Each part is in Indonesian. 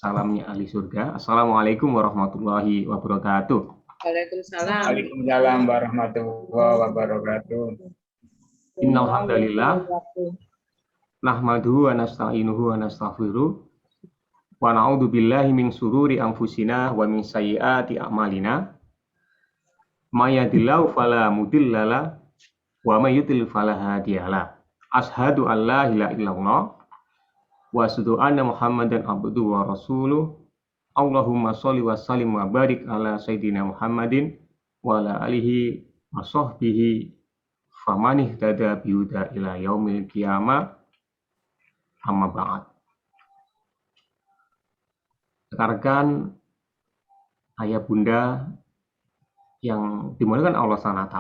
salamnya ahli surga. Assalamualaikum warahmatullahi wabarakatuh. Waalaikumsalam. Waalaikumsalam warahmatullahi wabarakatuh. Innal hamdalillah nahmaduhu wa nasta'inuhu wa nastaghfiruh wa na'udzu billahi min sururi anfusina wa min sayyiati a'malina. May yahdihillahu fala mudhillalah wa may yudlil fala hadiyalah. Asyhadu an la ilaha illallah wa asyhadu anna Muhammadan abduhu wa rasuluh. Allahumma sholli wa sallim wa barik ala sayyidina Muhammadin wa ala alihi wa sahbihi faman ihtada bihuda ila yaumil qiyamah. Amma ba'd. Rekan-rekan, ayah bunda yang dimuliakan Allah SWT,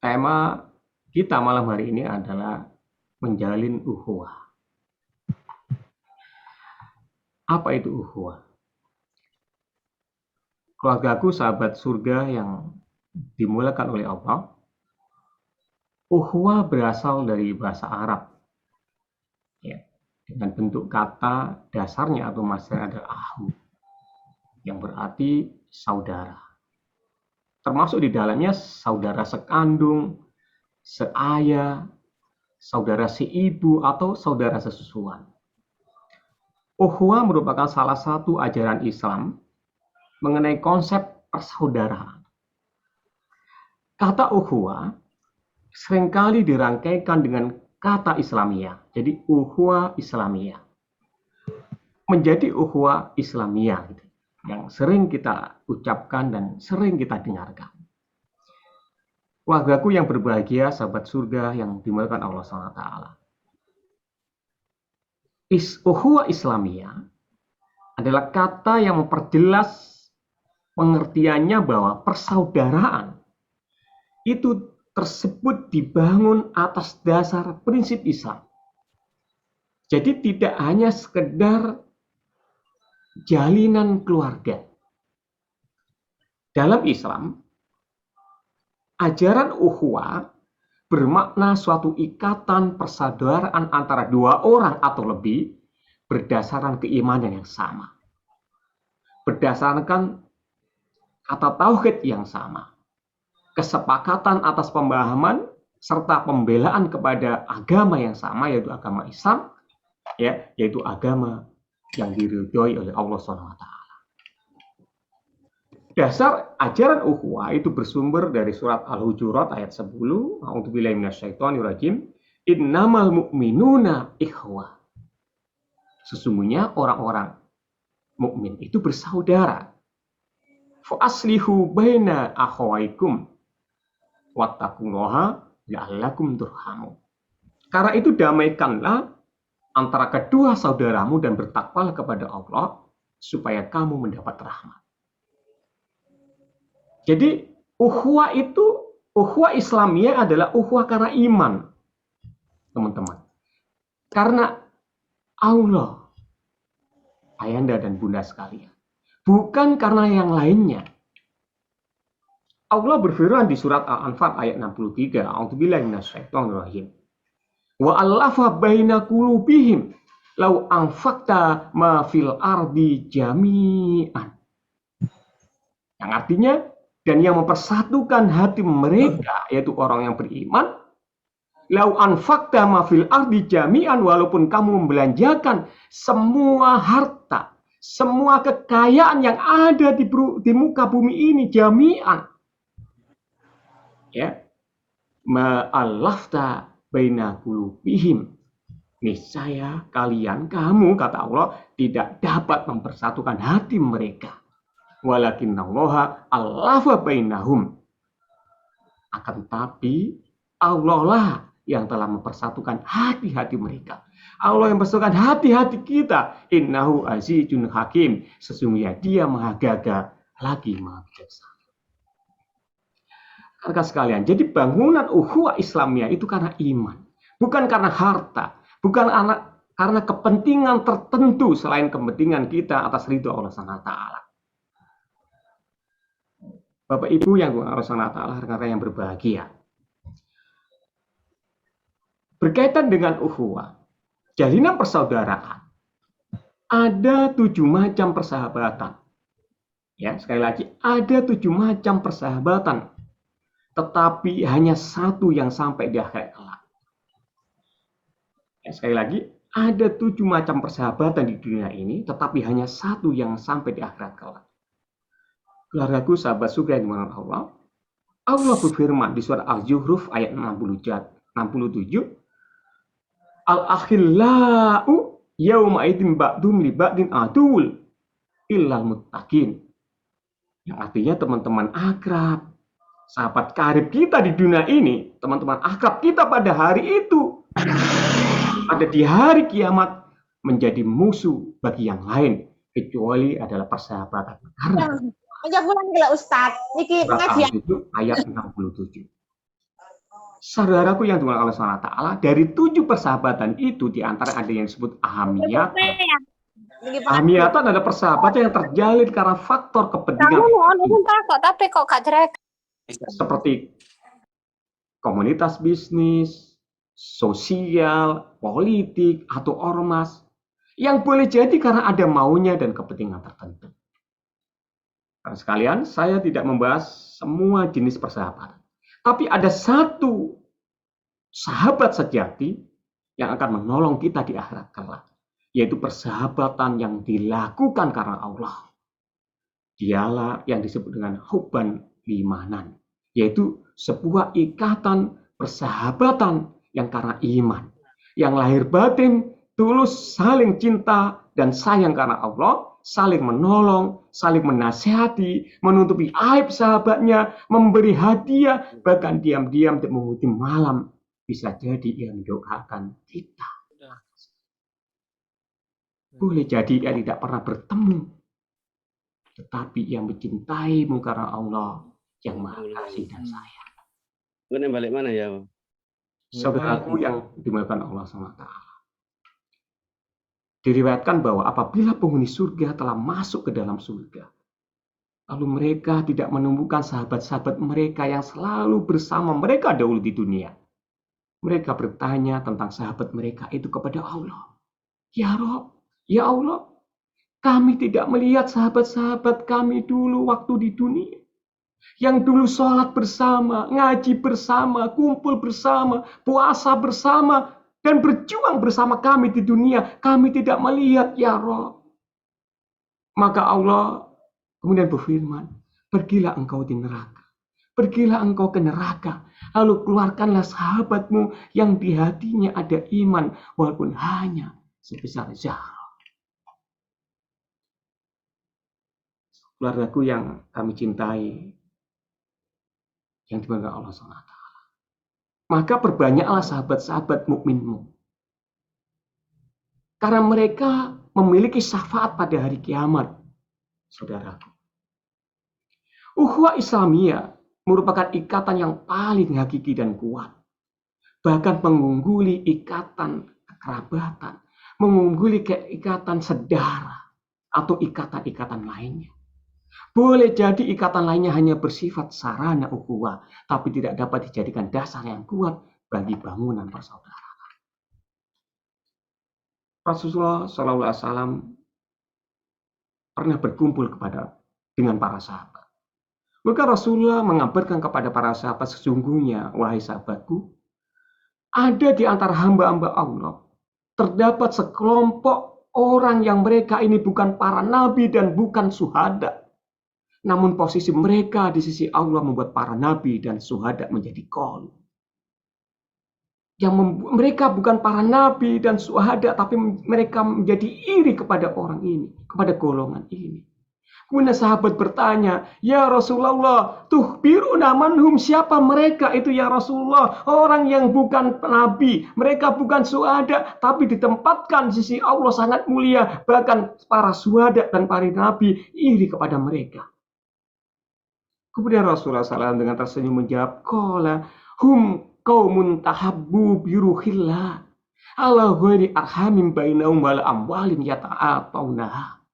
tema kita malam hari ini adalah menjalin ukhuwah. Apa itu ukhuwah? Keluargaku sahabat surga yang dimuliakan oleh Allah, ukhuwah berasal dari bahasa Arab, ya, dengan bentuk kata dasarnya atau masdarnya adalah ahu, yang berarti saudara. Termasuk di dalamnya saudara sekandung, seayah, saudara seibu, atau saudara sesusuan. Ukhuwah merupakan salah satu ajaran Islam mengenai konsep persaudaraan. Kata ukhuwah seringkali dirangkaikan dengan kata Islamiyah. Jadi ukhuwah Islamiyah. Menjadi ukhuwah Islamiyah gitu, yang sering kita ucapkan dan sering kita dengarkan. Keluargaku yang berbahagia, sahabat surga yang dimuliakan Allah SWT. Ukhuwah Islamiyah adalah kata yang memperjelas pengertiannya bahwa persaudaraan itu tersebut dibangun atas dasar prinsip Islam. Jadi tidak hanya sekedar jalinan keluarga. Dalam Islam, ajaran ukhuwah bermakna suatu ikatan persaudaraan antara dua orang atau lebih berdasarkan keimanan yang sama, berdasarkan kata tauhid yang sama, kesepakatan atas pemahaman serta pembelaan kepada agama yang sama, yaitu agama Islam, ya, yaitu agama yang diridhoi oleh Allah SWT. Dasar ajaran ukhuwah itu bersumber dari surat Al-Hujurat ayat 10. A'udzubillahi minasyaitonirrajim. Innamal mu'minuna ikhwah. Sesungguhnya orang-orang mukmin itu bersaudara. Fa aslihu baina akhawaikum wattaqullaha la'allakum turhamun. Karena itu damaikanlah antara kedua saudaramu dan bertakwalah kepada Allah supaya kamu mendapat rahmat. Jadi ukhuwah itu, ukhuwah Islamiyah adalah ukhuwah karena iman, teman-teman. Karena Allah, ayanda dan bunda sekalian, bukan karena yang lainnya. Allah berfirman di surat Al-Anfal ayat 63, A'udzubillahi minasyaitonirrajim. Wa allafa baina qulubihim law anfaqta ma fil ardi jami'an. Yang artinya, dan yang mempersatukan hati mereka, yaitu orang yang beriman, lau anfaqta ma fil ardi jami'an, walaupun kamu membelanjakan semua harta, semua kekayaan yang ada di muka bumi ini jami'an, ya, ma'allafta baina qulubihim, niscaya kamu, kata Allah, tidak dapat mempersatukan hati mereka. Walakinnallaha allafa bainahum. Akan tapi Allah lah yang telah mempersatukan hati-hati mereka. Allah yang mempersatukan hati-hati kita. Innahu azizun hakim. Sesungguhnya Dia Maha Gagah lagi Maha Bijaksana. Rekan sekalian, jadi bangunan ukhuwah Islamiyah itu karena iman, bukan karena harta, bukan karena kepentingan tertentu selain kepentingan kita atas ridho Allah SWT. Bapak Ibu yang Allah SWT, rekan-rekan yang berbahagia. Berkaitan dengan ukhuwah, jalinan persaudaraan, ada 7 macam persahabatan. Ya, sekali lagi, ada 7 macam persahabatan. Tetapi hanya satu yang sampai di akhirat kelak. Ya, sekali lagi, ada 7 macam persahabatan di dunia ini, tetapi hanya satu yang sampai di akhirat kelak. Keluargaku, sahabat surga yang dimuliakan Allah, Allah berfirman di surat Al-Zuhruf ayat 67, Al-akhillau yauma idzin ba'dhum li ba'din adul illal muttaqin. Yang artinya teman-teman akrab, sahabat karib kita di dunia ini, teman-teman akrab kita pada hari itu, ada di hari kiamat menjadi musuh bagi yang lain, kecuali adalah persahabatan. Karena Penjabulan gila Ustaz. Niki pengajian. Itu ayat 67. Saudaraku yang dimuliakan Allah SWT, dari 7 persahabatan itu diantara ada yang disebut ahamiyat. Ahamiyat adalah persahabatan yang terjalin karena faktor kepentingan. Tapi kok gak cerek. Seperti komunitas bisnis, sosial, politik, atau ormas. Yang boleh jadi karena ada maunya dan kepentingan tertentu. Karena sekalian, saya tidak membahas semua jenis persahabatan. Tapi ada satu sahabat sejati yang akan menolong kita di akhirat kelak, yaitu persahabatan yang dilakukan karena Allah. Dialah yang disebut dengan hubban limanan, yaitu sebuah ikatan persahabatan yang karena iman, yang lahir batin, tulus, saling cinta dan sayang karena Allah, saling menolong, saling menasihati, menutupi aib sahabatnya, memberi hadiah, bahkan diam-diam dan mengikuti malam. Bisa jadi yang mendoakan kita. Boleh jadi ia tidak pernah bertemu, tetapi yang mencintaimu karena Allah yang Maha Kasih dan Sayang. Ini balik mana ya? Saudaraku yang dimuliakan Allah SWT. Diriwayatkan bahwa apabila penghuni surga telah masuk ke dalam surga, lalu mereka tidak menemukan sahabat-sahabat mereka yang selalu bersama mereka dahulu di dunia. Mereka bertanya tentang sahabat mereka itu kepada Allah. Ya Rob, ya Allah, kami tidak melihat sahabat-sahabat kami dulu waktu di dunia. Yang dulu sholat bersama, ngaji bersama, kumpul bersama, puasa bersama, dan berjuang bersama kami di dunia. Kami tidak melihat, ya Rob. Maka Allah kemudian berfirman, pergilah engkau di neraka. Pergilah engkau ke neraka. Lalu keluarkanlah sahabatmu yang di hatinya ada iman, walaupun hanya sebesar zarah. Keluargaku yang kami cintai, yang dimuliakan Allah SWT. Maka perbanyaklah sahabat-sahabat mukminmu. Karena mereka memiliki syafaat pada hari kiamat, saudaraku. Ukhuwah Islamiyah merupakan ikatan yang paling hakiki dan kuat. Bahkan mengungguli ikatan kekerabatan, mengungguli ikatan sedara, atau ikatan-ikatan lainnya. Boleh jadi ikatan lainnya hanya bersifat sarana ukhuwah, tapi tidak dapat dijadikan dasar yang kuat bagi bangunan persaudaraan. Rasulullah SAW pernah berkumpul dengan para sahabat. Maka Rasulullah mengabarkan kepada para sahabat, sesungguhnya, wahai sahabatku, ada di antara hamba-hamba Allah, terdapat sekelompok orang yang mereka ini bukan para nabi dan bukan syuhada. Namun posisi mereka di sisi Allah membuat para nabi dan syuhada menjadi qalu. Mereka bukan para nabi dan syuhada, tapi mereka menjadi iri kepada orang ini, kepada golongan ini. Kemudian sahabat bertanya, ya Rasulullah, tukhbiruna manhum, siapa mereka itu ya Rasulullah? Orang yang bukan nabi, mereka bukan syuhada, tapi ditempatkan di sisi Allah sangat mulia. Bahkan para syuhada dan para nabi iri kepada mereka. Kemudian Rasulullah SAW dengan tersenyum menjawab, qala hum qaumun tahabbu biruhillah ala ghairi arhamim bainahum wal amwalin yata'atawnaha.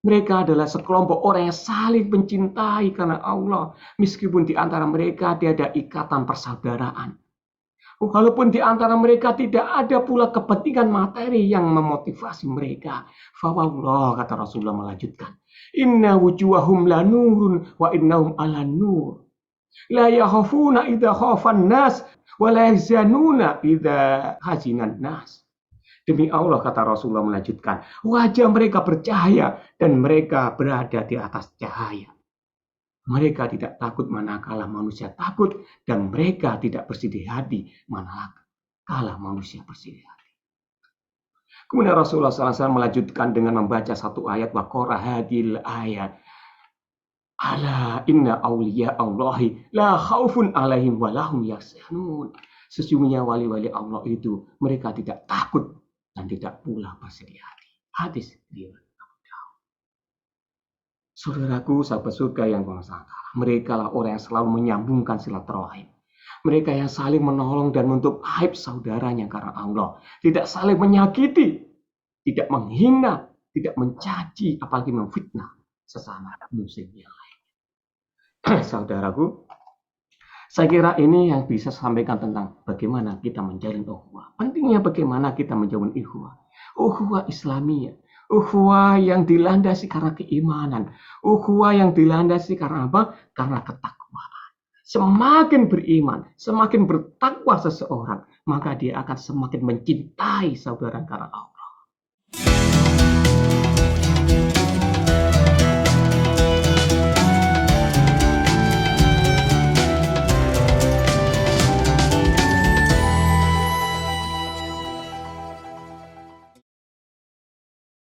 Mereka adalah sekelompok orang yang saling mencintai karena Allah, meskipun di antara mereka tiada ikatan persaudaraan. Walaupun di antara mereka tidak ada pula kepentingan materi yang memotivasi mereka. Fawallah, kata Rasulullah melanjutkan. Inna wujuhahum la nurun wa innahum ala nur. La yakhafuna idza khafan nas wa la yahzanuna idza hazinan nas. Demi Allah, kata Rasulullah melanjutkan, wajah mereka bercahaya dan mereka berada di atas cahaya. Mereka tidak takut manakala manusia takut, dan mereka tidak bersedih hati manakala manusia bersedih hati. Kemudian Rasulullah SAW melanjutkan dengan membaca satu ayat, wa qara hadil ayat. Ala inna awliya Allahi la khaufun alaihim wa lahum yahzanun. Sesungguhnya wali-wali Allah itu mereka tidak takut dan tidak pula bersedih hati. Hadis riwayat Abu Daud. Saudaraku, sahabat surga yang bersahabat, mereka lah orang yang selalu menyambungkan silaturahim. Mereka yang saling menolong dan menutup aib saudaranya karena Allah. Tidak saling menyakiti, tidak menghina, tidak mencaci, apalagi memfitnah sesama muslim yang lain. Saudaraku, saya kira ini yang bisa saya sampaikan tentang bagaimana kita menjalin ukhuwah. Pentingnya bagaimana kita menjalin ukhuwah. Ukhuwah Islamiyah. Ukhuwah yang dilandasi karena keimanan. Ukhuwah yang dilandasi karena apa? Karena ketakwaan. Semakin beriman, semakin bertakwa seseorang, maka dia akan semakin mencintai saudara karena Allah.